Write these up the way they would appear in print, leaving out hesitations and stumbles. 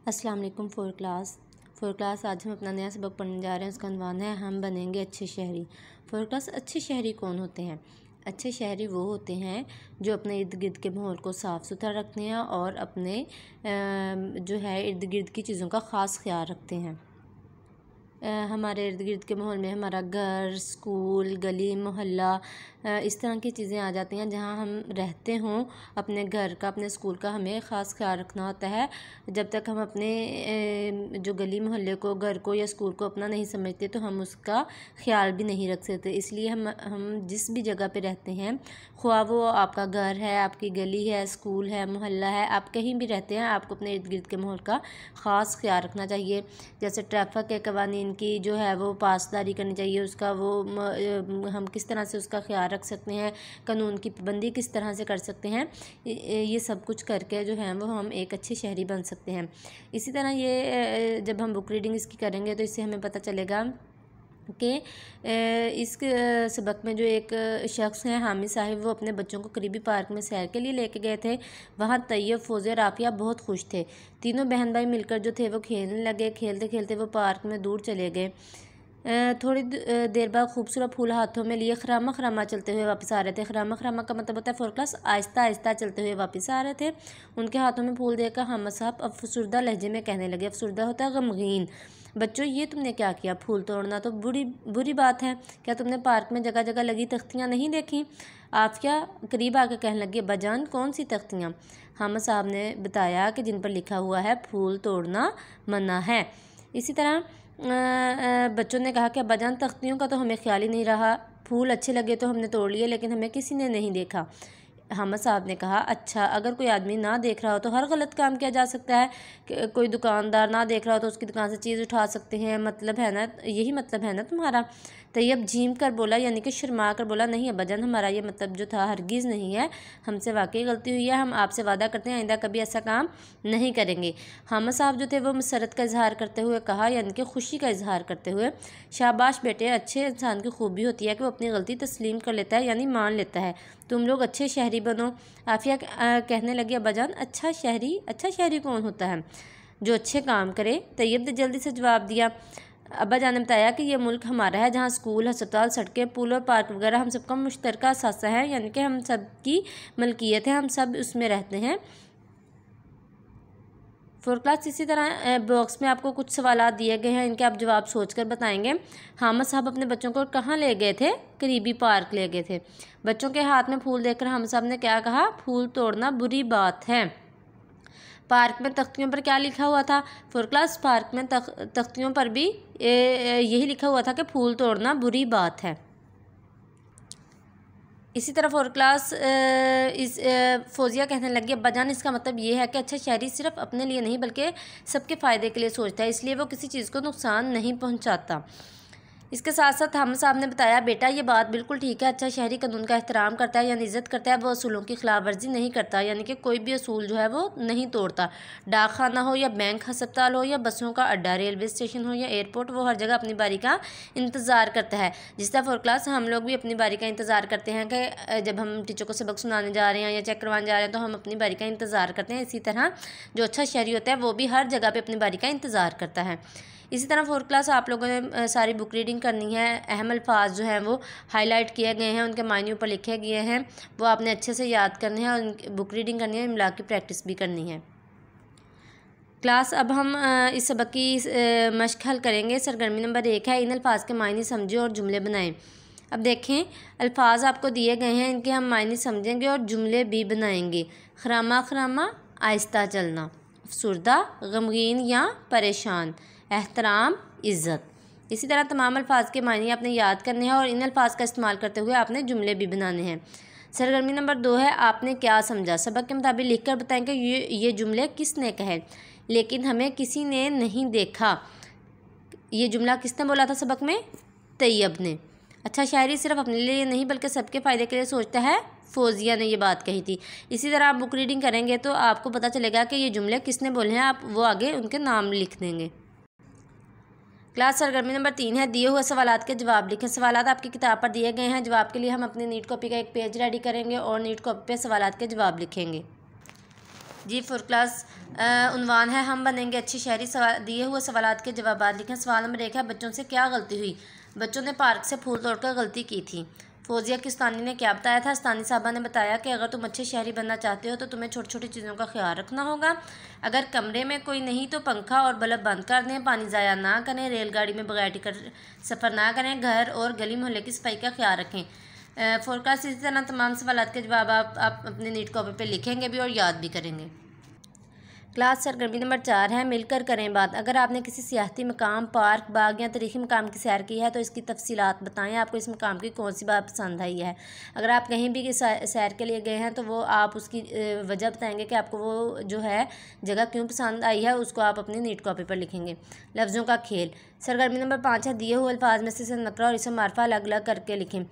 अस्सलाम वालेकुम four class आज हम अपना नया सबक पढ़ने जा रहे हैं। उसका अनवान है हम बनेंगे अच्छे शहरी। फोर क्लास अच्छे शहरी कौन होते हैं? अच्छे शहरी वो होते हैं जो अपने इर्द गिर्द के माहौल को साफ़ सुथरा रखते हैं और अपने जो है इर्द गिर्द की चीज़ों का ख़ास ख्याल रखते हैं। हमारे इर्द गिर्द के माहौल में हमारा घर, स्कूल, गली, मोहल्ला इस तरह की चीज़ें आ जाती हैं। जहाँ हम रहते हों, अपने घर का, अपने स्कूल का हमें ख़ास ख्याल रखना होता है। जब तक हम अपने जो गली मोहल्ले को, घर को या स्कूल को अपना नहीं समझते तो हम उसका ख्याल भी नहीं रख सकते। इसलिए हम जिस भी जगह पे रहते हैं, ख्वाह वो आपका घर है, आपकी गली है, स्कूल है, मोहल्ला है, आप कहीं भी रहते हैं, आपको अपने इर्द गिर्द के माहौल का ख़ास ख्याल रखना चाहिए। जैसे ट्रैफिक के कवानीन की जो है वो पासदारी करनी चाहिए, उसका वो हम किस तरह से उसका ख्याल रख सकते हैं, कानून की पाबंदी किस तरह से कर सकते हैं, ये सब कुछ करके जो है वो हम एक अच्छे शहरी बन सकते हैं। इसी तरह ये जब हम बुक रीडिंग इसकी करेंगे तो इससे हमें पता चलेगा कि इस सबक में जो एक शख्स हैं हामिद साहिब, वो अपने बच्चों को करीबी पार्क में सैर के लिए लेके गए थे। वहाँ तैयब, फ़ौज़िया और आफ़िया बहुत खुश थे। तीनों बहन भाई मिलकर जो थे वो खेलने लगे। खेलते खेलते वो पार्क में दूर चले गए। थोड़ी देर बाद खूबसूरत फूल हाथों में लिए खरामा खरामा चलते हुए वापस आ रहे थे। खरामा खरामा का मतलब होता है फोर क्लास आहिस्ता आहिस्ता चलते हुए वापस आ रहे थे। उनके हाथों में फूल देखकर हामिद साहब अफसरदा लहजे में कहने लगे। अफसरदा होता है गमगीन। बच्चों, ये तुमने क्या किया? फूल तोड़ना तो बुरी बात है। क्या तुमने पार्क में जगह जगह लगी तख्तियाँ नहीं देखी? आफिया करीब आकर कहने लगी, अब्बाजान कौन सी तख्तियाँ? हामिद साहब ने बताया कि जिन पर लिखा हुआ है फूल तोड़ना मना है। इसी तरह बच्चों ने कहा कि अब्बाजान तख्तियों का तो हमें ख्याल ही नहीं रहा, फूल अच्छे लगे तो हमने तोड़ लिए, लेकिन हमें किसी ने नहीं देखा। हामिद साहब ने कहा, अच्छा, अगर कोई आदमी ना देख रहा हो तो हर गलत काम किया जा सकता है। कोई दुकानदार ना देख रहा हो तो उसकी दुकान से चीज़ उठा सकते हैं, मतलब है ना, यही मतलब है ना तुम्हारा? तैयब झीम कर बोला, यानी कि शर्मा कर बोला, नहीं अब्बाजान, हमारा ये मतलब जो था हरगिज़ नहीं है, हमसे वाकई गलती हुई है, हम आपसे वादा करते हैं आइंदा कभी ऐसा काम नहीं करेंगे। हामिद साहब जो थे वो मसरत का इजहार करते हुए कहा, यानी कि खुशी का इजहार करते हुए, शाबाश बेटे, अच्छे इंसान की खूबी होती है कि वो अपनी गलती तस्लीम कर लेता है, यानी मान लेता है। तुम लोग अच्छे शहरी बनो। आफिया कहने लगी, अब्बाजान अच्छा शहरी कौन होता है? जो अच्छे काम करे। तैयब ने जल्दी से जवाब दिया। अब्बाजान ने बताया कि ये मुल्क हमारा है, जहाँ स्कूल, अस्पताल, सड़कें, पुल और पार्क वगैरह हम सबका मुश्तरका असासा है, यानी कि हम सब की मलकियत है, हम सब उसमें रहते हैं। फोर क्लास इसी तरह बॉक्स में आपको कुछ सवालात दिए गए हैं, इनके आप जवाब सोचकर बताएंगे। हामिद साहब अपने बच्चों को कहाँ ले गए थे? करीबी पार्क ले गए थे। बच्चों के हाथ में फूल देखकर हामिद साहब ने क्या कहा? फूल तोड़ना बुरी बात है। पार्क में तख्तियों पर क्या लिखा हुआ था? फोर क्लास पार्क में तख्तियों पर भी यही लिखा हुआ था कि फूल तोड़ना बुरी बात है। इसी तरह फोर क्लास फ़ौज़िया कहने लगी, अब्बाजान इसका मतलब ये है कि अच्छा शहरी सिर्फ अपने लिए नहीं बल्कि सबके फ़ायदे के लिए सोचता है, इसलिए वो किसी चीज़ को नुकसान नहीं पहुंचाता। इसके साथ साथ हामिद साहब ने बताया, बेटा ये बात बिल्कुल ठीक है, अच्छा शहरी कानून का एहतराम करता है, यानी इज़्ज़त करता है, वो असूलों की खिलाफ वर्जी नहीं करता, यानी कि कोई भी असूल जो है वो नहीं तोड़ता। डाक खाना हो या बैंक, हस्पताल हो या बसों का अड्डा, रेलवे स्टेशन हो या एयरपोर्ट, वो हर जगह अपनी बारी का इंतज़ार करता है। जिस तरह फोर क्लास हम लोग भी अपनी बारी का इंतज़ार करते हैं कि जब हम टीचर को सबक सुनाने जा रहे हैं या चेक करवाने जा रहे हैं तो हम अपनी बारी का इंतज़ार करते हैं। इसी तरह जो अच्छा शहरी होता है वो भी हर जगह पर अपनी बारी का इंतज़ार करता है। इसी तरह फोर क्लास आप लोगों ने सारी बुक रीडिंग करनी है। अहम अल्फाज जो हैं वो हाईलाइट किए गए हैं, उनके मायने ऊपर लिखे गए हैं, वो आपने अच्छे से याद करने हैं और बुक रीडिंग करनी है, इमला की प्रैक्टिस भी करनी है। क्लास अब हम इस सबक की मश्क हल करेंगे। सरगर्मी नंबर 1 है, इन अल्फाज के मायने समझें और जुमले बनाएं। अब देखें, अल्फाज आपको दिए गए हैं, इनके हम मायने समझेंगे और जुमले भी बनाएंगे। खरामा खरामा, आहिस्ता चलना। अफसरदा, गमगीन या परेशान। एहतराम, इज़्ज़त। इसी तरह तमाम अल्फाज के मायने आपने याद करने हैं और इन अल्फाज का इस्तेमाल करते हुए आपने जुमले भी बनाने हैं। सरगर्मी नंबर 2 है, आपने क्या समझा? सबक के मुताबिक लिखकर बताएं कि ये जुमले किसने कहे, लेकिन हमें किसी ने नहीं देखा। ये जुमला किसने बोला था सबक में? तैयब ने। अच्छा शायरी सिर्फ अपने लिए नहीं बल्कि सबके फ़ायदे के लिए सोचता है, फ़ौज़िया ने ये बात कही थी। इसी तरह आप बुक रीडिंग करेंगे तो आपको पता चलेगा कि ये जुमले किसने बोले हैं, आप वो आगे उनके नाम लिख देंगे। क्लास सरगर्मी नंबर 3 है, दिए हुए सवालात के जवाब लिखें। सवालात आपकी किताब पर दिए गए हैं। जवाब के लिए हम अपनी नीट कॉपी का एक पेज रेडी करेंगे और नीट कॉपी पे सवालात के जवाब लिखेंगे। जी फोर क्लास उन्वान है हम बनेंगे अच्छी शहरी। दिए हुए सवालात के जवाब लिखें। सवाल नंबर 1 है, बच्चों से क्या गलती हुई? बच्चों ने पार्क से फूल तोड़कर गलती की थी। फौजिया की उस्तानी ने क्या बताया था? उस्तानी साहबा ने बताया कि अगर तुम अच्छे शहरी बनना चाहते हो तो तुम्हें छोटी छोटी चीज़ों का ख्याल रखना होगा। अगर कमरे में कोई नहीं तो पंखा और बल्ब बंद कर दें। पानी ज़ाया ना करें। रेलगाड़ी में बगैर टिकट सफ़र ना करें। घर और गली मोहल्ले की सफाई का ख्याल रखें। फोरकास्ट इसी तरह तमाम सवालात के जवाब आप अपने नीट कॉपी पे लिखेंगे भी और याद भी करेंगे। क्लास सरगर्मी नंबर 4 है, मिलकर करें बात। अगर आपने किसी सियाहती मकाम, पार्क, बाग या तारीखी मकाम की सैर की है तो इसकी तफसीलात बताएं। आपको इस मकाम की कौन सी बात पसंद आई है। अगर आप कहीं भी सैर के लिए गए हैं तो वो आप उसकी वजह बताएंगे कि आपको वो जो है जगह क्यों पसंद आई है, उसको आप अपनी नीट कॉपी पर लिखेंगे। लफ्ज़ों का खेल। सरगर्मी नंबर 5 है, दिए हुए अल्फाज में से इसम नकरा और इसम मारफा अलग अलग करके लिखें।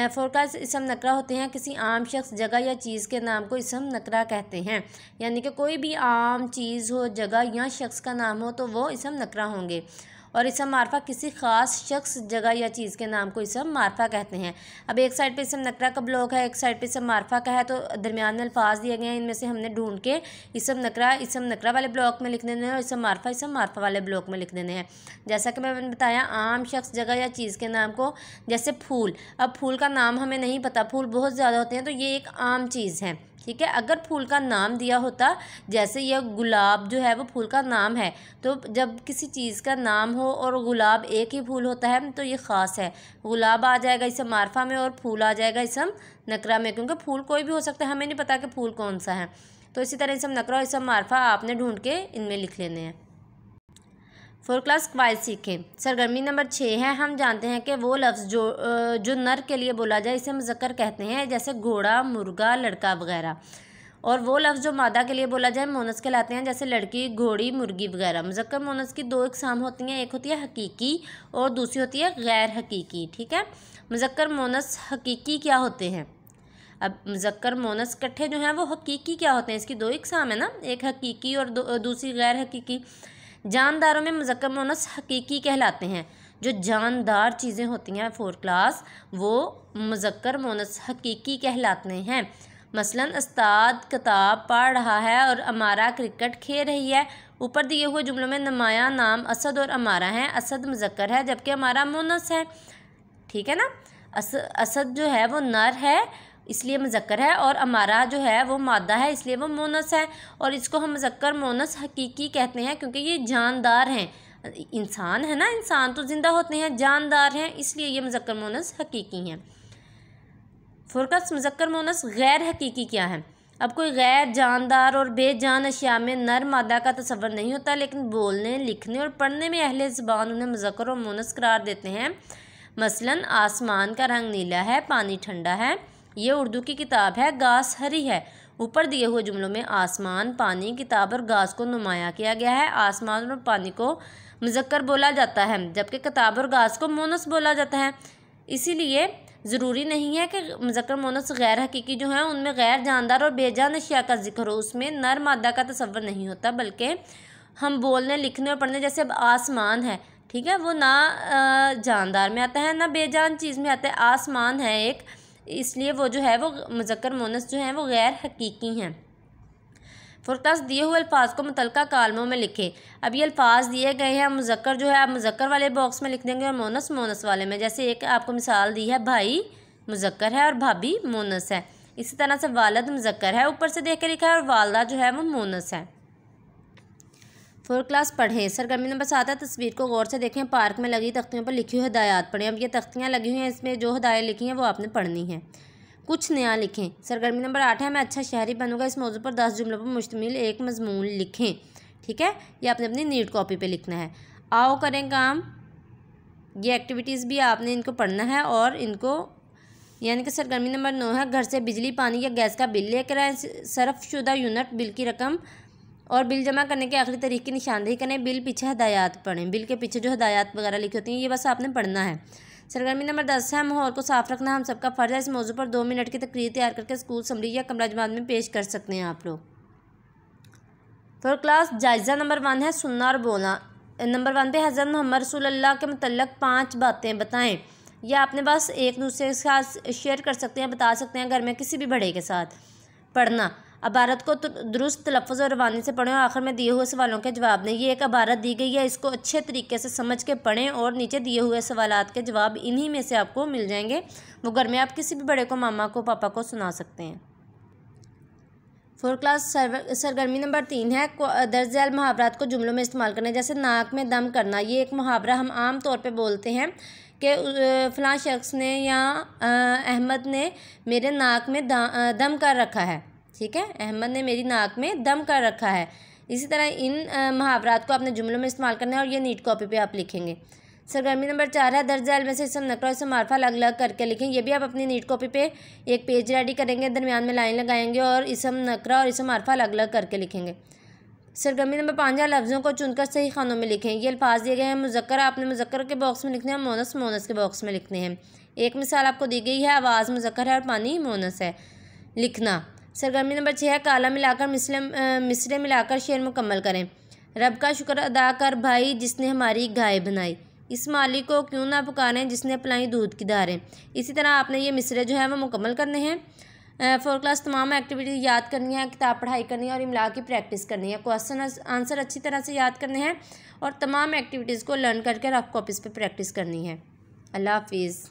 फोरकास्ट इसम नकरा होते हैं किसी आम शख्स, जगह या चीज़ के नाम को इसम नकरा कहते हैं। यानी कि कोई भी आम चीज़ हो, जगह या शख्स का नाम हो तो वो इसम नकरा होंगे। और इसम मारफा किसी ख़ास शख्स, जगह या चीज़ के नाम को इसम मारफा कहते हैं। अब एक साइड पे इसम नकरा का ब्लॉक है, एक साइड पे इसम मारफा का है, तो दरमियान में अल्फाज दिए गए हैं। इनमें से हमने ढूंढ के इसम नकरा वाले ब्लॉक में लिख देने हैं और इसम मारफा वाले ब्लॉक में लिख देने हैं। जैसा कि मैंने बताया, आम शख्स, जगह या चीज़ के नाम को, जैसे फूल। अब फूल का नाम हमें नहीं पता, फूल बहुत ज़्यादा होते हैं तो ये एक आम चीज़ है, ठीक है। अगर फूल का नाम दिया होता, जैसे यह गुलाब जो है वो फूल का नाम है, तो जब किसी चीज़ का नाम हो और गुलाब एक ही फूल होता है तो ये ख़ास है। गुलाब आ जाएगा इसम मारफा में और फूल आ जाएगा इसम नकरा में, क्योंकि फूल कोई भी हो सकता है, हमें नहीं पता कि फूल कौन सा है। तो इसी तरह इसम नकरा और इसम मारफा आपने ढूंढ के इनमें लिख लेने हैं। फोर क्लास कवायद सीखें। सरगर्मी नंबर 6 है, हम जानते हैं कि वो लफ्ज़ जो नर के लिए बोला जाए इसे मुज़क्कर कहते हैं, जैसे घोड़ा, मुर्गा, लड़का वगैरह। और वो लफ्ज़ जो मादा के लिए बोला जाए मोनस कहलाते हैं, जैसे लड़की, घोड़ी, मुर्गी वगैरह। मुज़क्कर मोनस की 2 इकसाम होती हैं, एक होती है हकीकी और दूसरी होती है गैर हकीकी, ठीक है। मुज़क्कर मोनस हकीकी क्या होते हैं? अब मुज़क्कर मोनस इकट्ठे जो हैं वो हकीकी क्या होते हैं? इसकी 2 इकसाम है ना, एक हकीकी और दूसरी गैर हकीकी। जानदारों में मुज़क्कर मोनस हकीकी कहलाते हैं। जो जानदार चीज़ें होती हैं फोर क्लास, वो मुज़क्कर मोनस हकीकी कहलाते हैं। मसलन उस्ताद किताब पढ़ रहा है और अमारा क्रिकेट खेल रही है। ऊपर दिए हुए जुमलों में नुमायां नाम असद और अमारा हैं। असद मुज़क्कर है जबकि अमारा मोनस है, ठीक है ना। असद जो है वो नर है इसलिए मुज़क्कर है, और अमारा जो है वो मादा है इसलिए वो मोनस है। और इसको हम मुज़क्कर मोनस हकीकी कहते हैं क्योंकि ये जानदार हैं। इंसान है ना, इंसान तो ज़िंदा होते हैं, जानदार हैं, इसलिए ये मुज़क्कर मोनस हकीकी हैं। फोरकास्ट मुज़क्कर मोनस गैर हकीकी क्या है? अब कोई गैर जानदार और बेजान अशिया में नर मादा का तसव्वुर नहीं होता, लेकिन बोलने, लिखने और पढ़ने में अहले ज़बान उन्हें मुज़क्कर और मोनस करार देते हैं। मसलन आसमान का रंग नीला है, पानी ठंडा है। ये उर्दू की किताब है, घास हरी है। ऊपर दिए हुए जुमलों में आसमान, पानी, किताब और घास को नुमाया किया गया है। आसमान और पानी को मुज़क्कर बोला जाता है जबकि किताब और घास को मोनस बोला जाता है। इसीलिए ज़रूरी नहीं है कि मुज़क्कर मोनस गैर हकीकी जो हैं उनमें गैर जानदार और बेजान अशिया का जिक्र हो, उसमें नर मादा का तसव्वुर नहीं होता, बल्कि हम बोलने, लिखने और पढ़ने, जैसे अब आसमान है, ठीक है, वो ना जानदार में आता है ना बेजान चीज़ में आता है, आसमान है एक, इसलिए वो जो है वो मुज़क्कर मोनस जो हैं वो गैर हकीकी हैं। फोरकास्ट दिए हुए अल्फाज को मुतलका कालमों में लिखे। अब ये अल्फाज दिए गए हैं, मुज़क्कर जो है आप मुज़क्कर वाले बॉक्स में लिख देंगे और मोनस मोनस वाले में। जैसे एक आपको मिसाल दी है, भाई मुज़क्कर है और भाभी मोनस है। इसी तरह से वालद मुज़क्कर है, ऊपर से देख के लिखा है, और वालदा जो है वो मोनस है। फोर क्लास पढ़ें। सरगर्मी नंबर 7 है, तस्वीर को गौर से देखें। पार्क में लगी तख्तियों पर लिखी हुई हदायत पढ़ें। अब ये तख्तियाँ लगी हुई हैं, इसमें जो हदायत लिखी हैं वो आपने पढ़नी है। कुछ नया लिखें। सरगर्मी नंबर 8 है, मैं अच्छा शहरी बनूंगा। इस मौजू पर 10 जुमलों पर मुश्तमिल एक मजमून लिखें, ठीक है। ये आपने अपनी नीट कॉपी पे लिखना है। आओ करें काम, ये एक्टिविटीज़ भी आपने इनको पढ़ना है और इनको, यानी कि सरगर्मी नंबर 9 है, घर से बिजली, पानी या गैस का बिल लेकर आएँ। सरफशुदा यूनिट, बिल की रकम और बिल जमा करने के आखिरी तारीख की निशानदेही करें। बिल पीछे हदायत पढ़ें। बिल के पीछे जो हदायत वगैरह लिखी होती हैं ये बस आपने पढ़ना है। सरगर्मी नंबर 10 है, माहौल को साफ़ रखना हम सबका फ़र्ज़ है। इस मौजू पर 2 मिनट की तकरीर तैयार करके स्कूल समरी या कमरा जमात में पेश कर सकते हैं आप लोग। फोर क्लास जायज़ा नंबर 1 है, सुनना और बोलना। नंबर 1 पे हज़रत मोहम्मद रसूलुल्लाह के मुतल्लक़ 5 बातें बताएं। यह आपने बस एक दूसरे के साथ शेयर कर सकते हैं, बता सकते हैं घर में किसी भी बड़े के साथ। पढ़ना, इबारत को दुरुस्त तलफ़्फ़ुज़ और रवानी से पढ़ें और आखिर में दिए हुए सवालों के जवाब दें। ये एक इबारत दी गई है, इसको अच्छे तरीके से समझ के पढ़ें और नीचे दिए हुए सवालात के जवाब इन्हीं में से आपको मिल जाएंगे। वो घर में आप किसी भी बड़े को, मामा को, पापा को सुना सकते हैं। 4 क्लास सरगर्मी नंबर 3 है दर्ज झैल मुहावरात को जुमलों में इस्तेमाल करना। जैसे नाक में दम करना, ये एक मुहावरा हम आम तौर पे बोलते हैं कि फ़लाँ शख्स ने या अहमद ने मेरे नाक में दम कर रखा है। ठीक है, अहमद ने मेरी नाक में दम कर रखा है। इसी तरह इन मुहावरात को आपने जुमलों में इस्तेमाल करना है और ये नीट कॉपी पे आप लिखेंगे। सरगर्मी नंबर 4 है दर्ज झैल में से इसम नकरा और इसम मारफा अलग अलग करके लिखें। ये भी आप अपनी नीट कॉपी पे एक पेज रेडी करेंगे, दरमियान में लाइन लगाएंगे और इसम नकरा और इसम मारफा अलग अलग करके लिखेंगे। सरगर्मी नंबर 5 है लफ्ज़ों को चुनकर सही खानों में लिखें। ये अल्फाज दिए गए हैं मुज़क्कर, आपने मुज़क्कर के बॉक्स में लिखने हैं, मोनस मोनस के बॉक्स में लिखने हैं। एक मिसाल आपको दी गई है, आवाज़ मुज़क्कर है और पानी मोनस है। लिखना। सरगर्मी नंबर 6 है काला मिलाकर मिसरे मिलाकर शेर मुकम्मल करें। रब का शुक्र अदा कर भाई जिसने हमारी गाय बनाई, इस मालिक को क्यों ना पुकारें जिसने पिलाई दूध की धारें। इसी तरह आपने ये मिसरे जो है वो मुकम्मल करने हैं। 4 क्लास तमाम एक्टिविटीज़ याद करनी है, किताब पढ़ाई करनी है और इमला की प्रैक्टिस करनी है। क्वेश्चन आंसर अच्छी तरह से याद करने हैं और तमाम एक्टिविटीज़ को लर्न करके रफ कॉपीज़ पे प्रैक्टिस करनी है। अल्लाह हाफिज़।